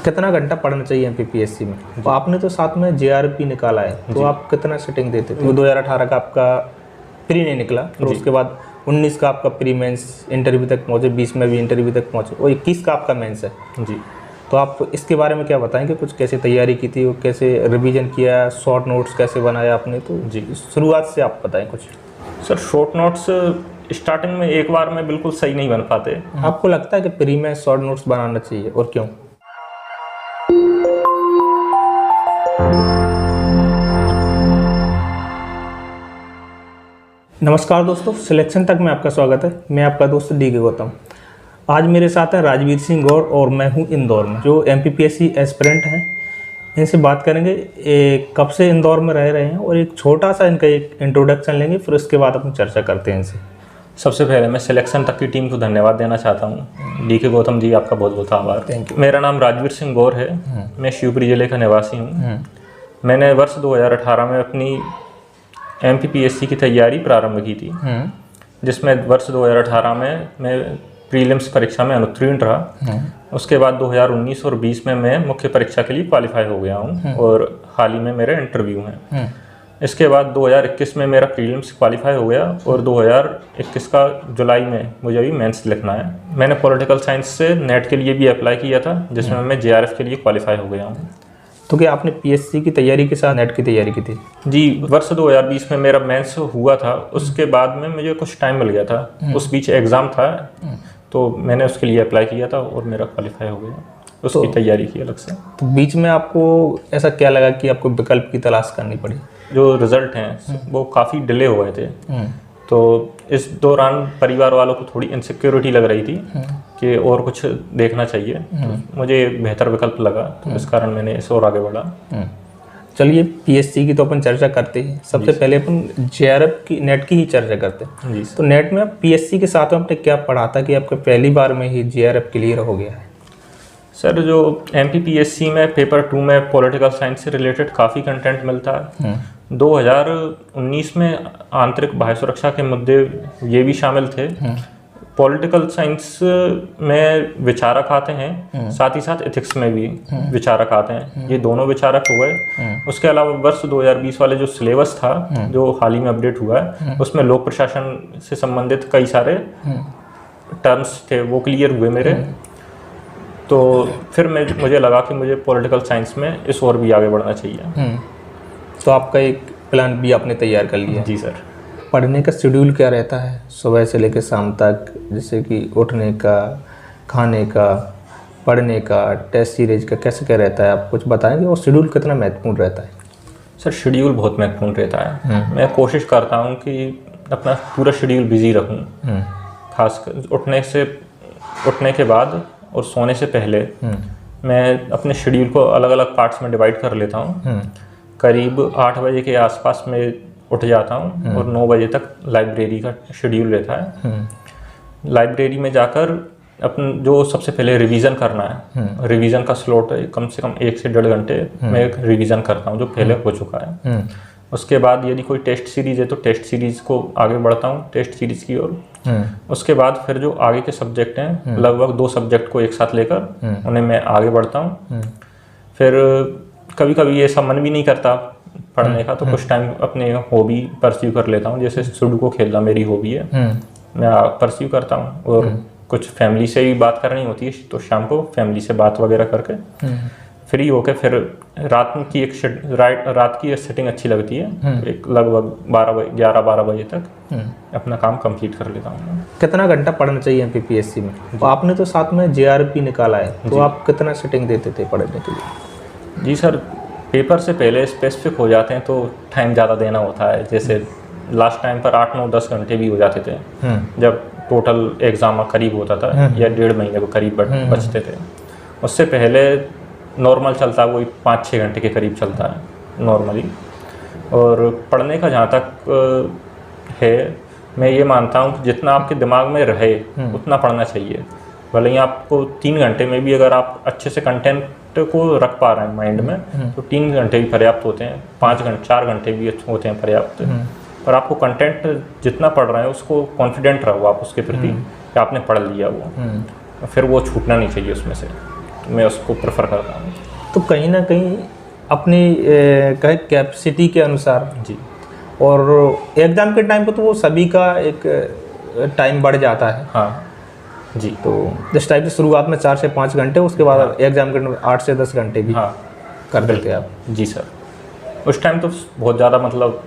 कितना घंटा पढ़ना चाहिए एमपीपीएससी में? तो आपने तो साथ में जेआरपी निकाला है, तो आप कितना सेटिंग देते थे? 2018 का आपका प्री नहीं निकला, फिर उसके बाद 19 का आपका प्री मेंस इंटरव्यू तक पहुँचे, 20 में भी इंटरव्यू तक पहुँचे, और 21 का आपका मेंस है जी। तो आप इसके बारे में क्या बताएंगे? कुछ कैसे तैयारी की थी, कैसे रिवीजन किया, शॉर्ट नोट्स कैसे बनाया आपने? तो जी शुरुआत से आप बताएं कुछ। सर शॉर्ट नोट्स स्टार्टिंग में एक बार में बिल्कुल सही नहीं बन पाते। आपको लगता है कि प्री में शॉर्ट नोट्स बनाना चाहिए, और क्यों? नमस्कार दोस्तों, सिलेक्शन तक में आपका स्वागत है। मैं आपका दोस्त डी.के. गौतम। आज मेरे साथ है राजवीर सिंह गौर और मैं हूं इंदौर में, जो एमपीपीएससी एस्पिरेंट हैं। इनसे बात करेंगे कब से इंदौर में रह रहे हैं, और एक छोटा सा इनका एक इंट्रोडक्शन लेंगे, फिर उसके बाद अपन चर्चा करते हैं इनसे। सबसे पहले मैं सिलेक्शन तक की टीम को धन्यवाद देना चाहता हूं। डी.के. गौतम जी, आपका बहुत बहुत आभार। Thank you. मेरा नाम राजवीर सिंह गौर है। मैं शिवपुरी जिले का निवासी हूँ। मैंने वर्ष 2018 में अपनी एमपीपीएससी की तैयारी प्रारंभ की थी, जिसमें वर्ष 2018 में मैं प्रीलिम्स परीक्षा में अनुत्तीर्ण रहा। उसके बाद 2019 और 20 में मैं मुख्य परीक्षा के लिए क्वालिफाई हो गया हूँ, और हाल ही में मेरे इंटरव्यू हैं। इसके बाद 2021 में मेरा प्रीलिम्स क्वालिफाई हो गया, और 2021 का जुलाई में मुझे अभी मेंस लिखना है। मैंने पॉलिटिकल साइंस से नेट के लिए भी अप्लाई किया था, जिसमें मैं जेआरएफ के लिए क्वालिफाई हो गया हूँ। तो क्या आपने पीएससी की तैयारी के साथ नेट की तैयारी की थी? जी, वर्ष 2020 में मेरा मेंस हुआ था। उसके बाद में मुझे कुछ टाइम मिल गया था, उस बीच एग्ज़ाम था, तो मैंने उसके लिए अप्लाई किया था और मेरा क्वालिफाई हो गया। उसकी तैयारी की अलग से। तो बीच में आपको ऐसा क्या लगा कि आपको विकल्प की तलाश करनी पड़ी? जो रिजल्ट हैं वो काफ़ी डिले हो गए थे, तो इस दौरान परिवार वालों को थोड़ी इनसिक्योरिटी लग रही थी कि और कुछ देखना चाहिए। तो मुझे बेहतर विकल्प लगा, तो इस कारण मैंने इस और आगे बढ़ा। चलिए, पीएससी की तो अपन चर्चा करते हैं। सबसे पहले अपन जेआरएफ की, नेट की ही चर्चा करते हैं जी। तो नेट में पीएससी के साथ में आपने क्या पढ़ा था कि आपका पहली बार में ही जेआरएफ क्लियर हो गया है? सर, जो एमपीपीएससी में पेपर 2 में पॉलिटिकल साइंस से रिलेटेड काफ़ी कंटेंट मिलता है। 2019 में आंतरिक बाह्य सुरक्षा के मुद्दे ये भी शामिल थे। पॉलिटिकल साइंस में विचारक आते हैं, साथ ही साथ एथिक्स में भी विचारक आते हैं। ये दोनों विचारक हो गए। उसके अलावा वर्ष 2020 वाले जो सिलेबस था, जो हाल ही में अपडेट हुआ है, उसमें लोक प्रशासन से संबंधित कई सारे टर्म्स थे, वो क्लियर हुए मेरे। तो फिर मुझे लगा कि मुझे पॉलिटिकल साइंस में इस और भी आगे बढ़ना चाहिए। तो आपका एक प्लान भी आपने तैयार कर लिया? जी सर। पढ़ने का शेड्यूल क्या रहता है सुबह से लेकर शाम तक? जैसे कि उठने का, खाने का, पढ़ने का, टेस्ट सीरीज का, कैसे क्या रहता है? आप कुछ बताएंगे, और शेड्यूल कितना महत्वपूर्ण रहता है? सर, शेड्यूल बहुत महत्वपूर्ण रहता है। मैं कोशिश करता हूँ कि अपना पूरा शेड्यूल बिजी रखूँ। खासकर उठने के बाद और सोने से पहले मैं अपने शेड्यूल को अलग अलग पार्ट्स में डिवाइड कर लेता हूँ। करीब 8 बजे के आसपास में उठ जाता हूँ, और 9 बजे तक लाइब्रेरी का शेड्यूल रहता है। लाइब्रेरी में जाकर अपन जो सबसे पहले रिवीजन करना है, रिवीजन का स्लॉट है कम से कम 1 से 1.5 घंटे में रिवीजन करता हूँ, जो पहले हो चुका है। उसके बाद यदि कोई टेस्ट सीरीज है तो टेस्ट सीरीज को आगे बढ़ता हूँ, टेस्ट सीरीज की ओर। उसके बाद फिर जो आगे के सब्जेक्ट हैं, लगभग 2 सब्जेक्ट को एक साथ लेकर उन्हें मैं आगे बढ़ता हूँ। फिर कभी कभी ऐसा मन भी नहीं करता पढ़ने का, तो कुछ टाइम अपने हॉबी परस्यू कर लेता हूँ। जैसे सुडोकू खेलना मेरी हॉबी है, मैं परस्यू करता हूँ। और कुछ फैमिली से भी बात करनी होती है, तो शाम को फैमिली से बात वगैरह करके फ्री होके फिर रात की एक सेटिंग अच्छी लगती है, तो एक लगभग 11-12 बजे तक अपना काम कंप्लीट कर लेता हूँ। कितना घंटा पढ़ना चाहिए एमपीपीएससी में? तो आपने तो साथ में जेआरपी निकाला है, तो आप कितना सेटिंग देते थे पढ़ने के लिए? जी सर, पेपर से पहले स्पेसिफिक हो जाते हैं तो टाइम ज़्यादा देना होता है। जैसे लास्ट टाइम पर 8, 9, 10 घंटे भी हो जाते थे, जब टोटल एग्ज़ाम करीब होता था, या 1.5 महीने को करीब बचते थे। उससे पहले नॉर्मल चलता है, वही 5-6 घंटे के करीब चलता है नॉर्मली। और पढ़ने का जहाँ तक है, मैं ये मानता हूँ कि जितना आपके दिमाग में रहे उतना पढ़ना चाहिए। भले ही आपको 3 घंटे में भी अगर आप अच्छे से कंटेंट को रख पा रहे हैं माइंड में, तो 3 घंटे भी पर्याप्त होते हैं। 5 घंटे भी होते हैं पर्याप्त। पर आपको कंटेंट जितना पढ़ रहे हैं उसको कॉन्फिडेंट रहो आप उसके प्रति कि आपने पढ़ लिया वो, फिर वो छूटना नहीं चाहिए उसमें से। मैं उसको प्रेफर करता हूँ। तो कहीं ना कहीं अपनी कहे कैपेसिटी के अनुसार जी। और एग्ज़ाम के टाइम पे तो वो सभी का एक टाइम बढ़ जाता है। हाँ जी। तो जिस टाइप से शुरुआत में 4 से 5 घंटे, उसके बाद एग्ज़ाम के 8 से 10 घंटे भी हाँ कर देते आप। जी सर। उस टाइम तो बहुत ज़्यादा मतलब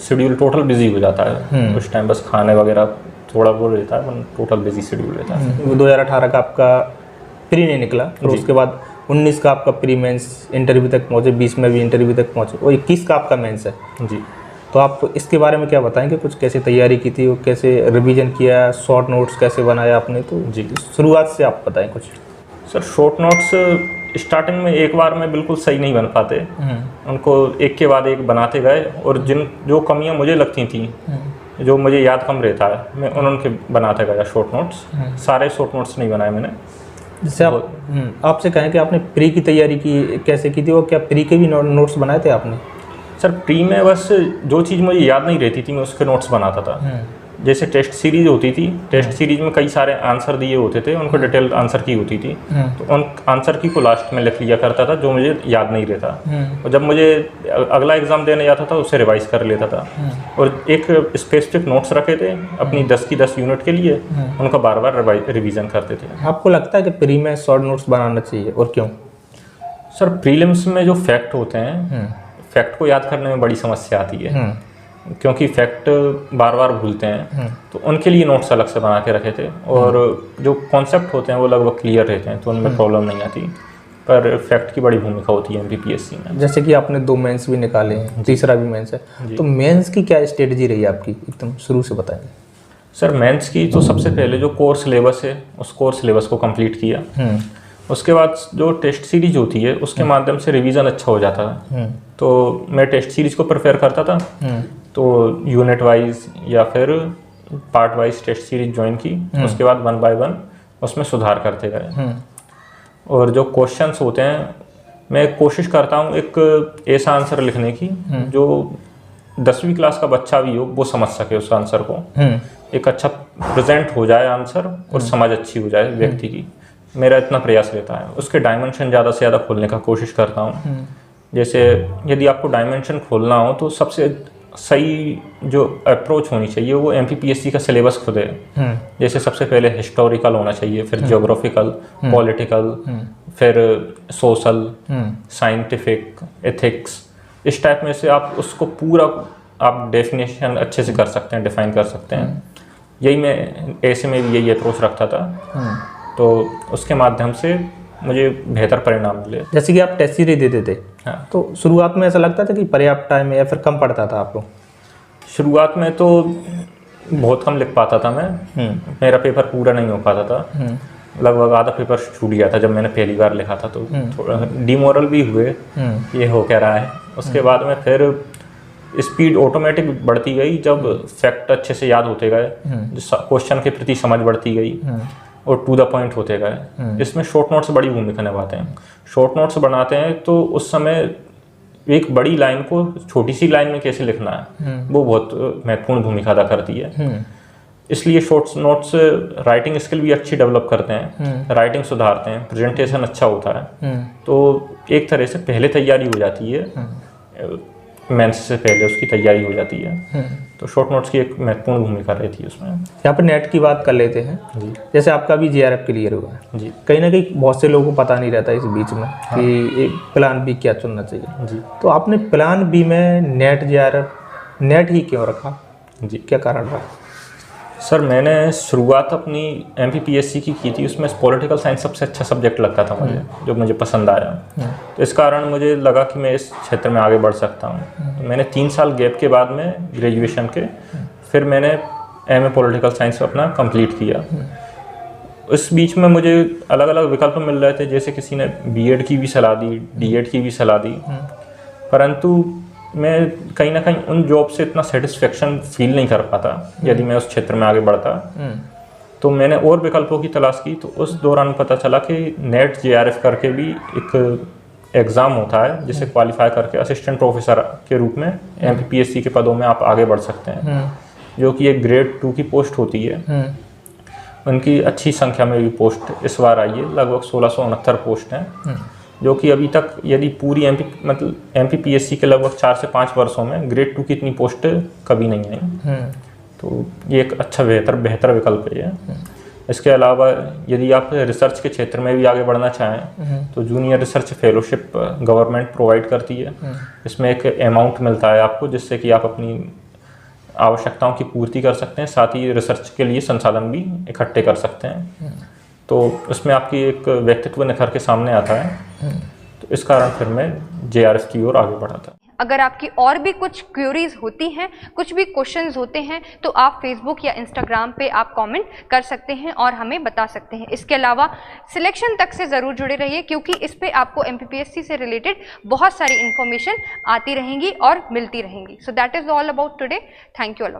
शेड्यूल टोटल बिजी हो जाता है। उस टाइम बस खाने वगैरह थोड़ा वो रहता है, पर टोटल बिजी शेड्यूल रहता है। 2018 का आपका प्री नहीं निकला, और उसके बाद 19 का आपका प्री मेंस इंटरव्यू तक पहुँचे, 20 में भी इंटरव्यू तक पहुँचे, और 21 का आपका मेंस है। जी। तो आप इसके बारे में क्या बताएंगे, कुछ कैसे तैयारी की थी, कैसे रिवीजन किया, शॉर्ट नोट्स कैसे बनाया आपने? तो जी शुरुआत से आप बताएं कुछ। सर, शॉर्ट नोट्स स्टार्टिंग में एक बार में बिल्कुल सही नहीं बन पाते, उनको एक के बाद एक बनाते गए, और जो कमियां मुझे लगती थी, जो मुझे याद कम रहता है, मैं उनके बनाते गया शॉर्ट नोट्स। सारे शॉर्ट नोट्स नहीं बनाए मैंने। जैसे आपसे कहें कि आपने प्री की तैयारी की, कैसे की थी, और क्या प्री के भी नोट्स बनाए थे आपने? सर, प्री में बस जो चीज़ मुझे याद नहीं रहती थी मैं उसके नोट्स बनाता था। जैसे टेस्ट सीरीज होती थी, टेस्ट सीरीज में कई सारे आंसर दिए होते थे, उनको डिटेल आंसर की होती थी, तो उन आंसर की को लास्ट में लिख लिया करता था, जो मुझे याद नहीं रहता। और जब मुझे अगला एग्ज़ाम देने जाता था उसे रिवाइज कर लेता था, और एक स्पेसिफिक नोट्स रखे थे अपनी 10 की 10 यूनिट के लिए, उनका बार बार रिवीजन करते थे। आपको लगता है कि प्री में शॉर्ट नोट्स बनाना चाहिए, और क्यों? सर, प्रीलिम्स में जो फैक्ट होते हैं, फैक्ट को याद करने में बड़ी समस्या आती है, क्योंकि फैक्ट बार बार भूलते हैं, तो उनके लिए नोट्स अलग से बना के रखे थे, और जो कॉन्सेप्ट होते हैं वो लगभग क्लियर रहते हैं, तो उनमें प्रॉब्लम नहीं आती। पर फैक्ट की बड़ी भूमिका होती है MPPSC में। जैसे कि आपने 2 मेंस भी निकाले हैं, तीसरा भी मेंस है, तो मेंस की क्या स्ट्रेटजी रही आपकी, एकदम शुरू से बताएंगे। सर, मेंस की तो सबसे पहले जो कोर सिलेबस है, उस कोर सिलेबस को कंप्लीट किया। उसके बाद जो टेस्ट सीरीज होती है उसके माध्यम से रिवीजन अच्छा हो जाता है, तो मैं टेस्ट सीरीज को प्रेफर करता था, तो यूनिट वाइज या फिर part wise test series join की। उसके बाद 1 बाय 1 उसमें सुधार करते गए, और जो क्वेश्चंस होते हैं मैं कोशिश करता हूँ एक ऐसा आंसर लिखने की जो 10वीं क्लास का बच्चा भी हो वो समझ सके उस आंसर को, एक अच्छा प्रेजेंट हो जाए आंसर, और समझ अच्छी हो जाए व्यक्ति की। मेरा इतना प्रयास रहता है। उसके डायमेंशन ज़्यादा से ज़्यादा खोलने का कोशिश करता हूँ। जैसे यदि आपको डायमेंशन खोलना हो तो सबसे सही जो अप्रोच होनी चाहिए वो MPPSC का सिलेबस खुद है। जैसे सबसे पहले हिस्टोरिकल होना चाहिए, फिर जियोग्राफिकल, पॉलिटिकल, फिर सोशल, साइंटिफिक, एथिक्स, इस टाइप में से आप उसको पूरा आप डेफिनेशन अच्छे से कर सकते हैं, डिफाइन कर सकते हैं। यही मैं ऐसे में भी यही अप्रोच रखता था, तो उसके माध्यम से मुझे बेहतर परिणाम मिले। जैसे कि आप टेस्ट सीरीज देते थे, हाँ, तो शुरुआत में ऐसा लगता था कि पर्याप्त टाइम है, या फिर कम पड़ता था आपको? शुरुआत में तो बहुत कम लिख पाता था मैं, मेरा पेपर पूरा नहीं हो पाता था, लगभग आधा पेपर छूट गया था जब मैंने पहली बार लिखा था, तो थोड़ा डिमोरल भी हुए, ये हो क्या रहा है। उसके बाद में फिर स्पीड ऑटोमेटिक बढ़ती गई, जब फैक्ट अच्छे से याद होते गए, क्वेश्चन के प्रति समझ बढ़ती गई, और टू द पॉइंट होते गए। इसमें शॉर्ट नोट्स बड़ी भूमिका निभाते हैं। शॉर्ट नोट्स बनाते हैं तो उस समय एक बड़ी लाइन को छोटी सी लाइन में कैसे लिखना है वो बहुत महत्वपूर्ण भूमिका अदा करती है। इसलिए शॉर्ट नोट्स राइटिंग स्किल भी अच्छी डेवलप करते हैं, राइटिंग सुधारते हैं, प्रेजेंटेशन अच्छा होता है, तो एक तरह से पहले तैयारी हो जाती है, मेंस से पहले उसकी तैयारी हो जाती है। तो शॉर्ट नोट्स की एक महत्वपूर्ण भूमिका रहती है उसमें। यहाँ पर नेट की बात कर लेते हैं जी। जैसे आपका भी JRF क्लियर हुआ है जी, कहीं ना कहीं बहुत से लोगों को पता नहीं रहता इस बीच में कि एक प्लान बी क्या चुनना चाहिए जी। तो आपने प्लान बी में नेट JRF नेट ही क्यों रखा जी, क्या कारण रहा? सर मैंने शुरुआत अपनी MPPSC की थी, उसमें पॉलिटिकल साइंस सबसे अच्छा सब्जेक्ट लगता था मुझे, जो मुझे पसंद आया। तो इस कारण मुझे लगा कि मैं इस क्षेत्र में आगे बढ़ सकता हूँ। तो मैंने 3 साल गैप के बाद में ग्रेजुएशन के फिर मैंने MA पॉलिटिकल साइंस अपना कंप्लीट किया। इस बीच में मुझे अलग अलग विकल्प मिल रहे थे, जैसे किसी ने B.Ed की भी सलाह दी, D.Ed की भी सलाह दी, परंतु मैं कहीं ना कहीं उन जॉब से इतना सेटिस्फेक्शन फील नहीं कर पाता यदि मैं उस क्षेत्र में आगे बढ़ता। तो मैंने और विकल्पों की तलाश की, तो उस दौरान पता चला कि नेट JRF करके भी एक एग्ज़ाम होता है जिसे क्वालिफाई करके असिस्टेंट प्रोफेसर के रूप में MPPSC के पदों में आप आगे बढ़ सकते हैं, जो कि एक ग्रेड 2 की पोस्ट होती है। उनकी अच्छी संख्या में भी पोस्ट इस बार आई है, लगभग 1669 पोस्ट हैं, जो कि अभी तक यदि पूरी MPPSC के लगभग 4 से 5 वर्षों में ग्रेड 2 की इतनी पोस्ट कभी नहीं आई। तो ये एक अच्छा बेहतर विकल्प है। इसके अलावा यदि आप रिसर्च के क्षेत्र में भी आगे बढ़ना चाहें तो junior research fellowship government provide करती है। इसमें एक अमाउंट मिलता है आपको, जिससे कि आप अपनी आवश्यकताओं की पूर्ति कर सकते हैं, साथ ही रिसर्च के लिए संसाधन भी इकट्ठे कर सकते हैं। तो उसमें आपकी एक व्यक्तित्व निखर के सामने आता है। तो इस कारण फिर मैं JRF की ओर आगे बढ़ा था। अगर आपकी और भी कुछ क्वेरीज होती हैं, कुछ भी क्वेश्चंस होते हैं, तो आप फेसबुक या इंस्टाग्राम पे आप कमेंट कर सकते हैं और हमें बता सकते हैं। इसके अलावा सिलेक्शन तक से ज़रूर जुड़े रहिए, क्योंकि इस पे आपको MPPSC से रिलेटेड बहुत सारी इन्फॉर्मेशन आती रहेंगी और मिलती रहेंगी। So that is all about today. Thank you all of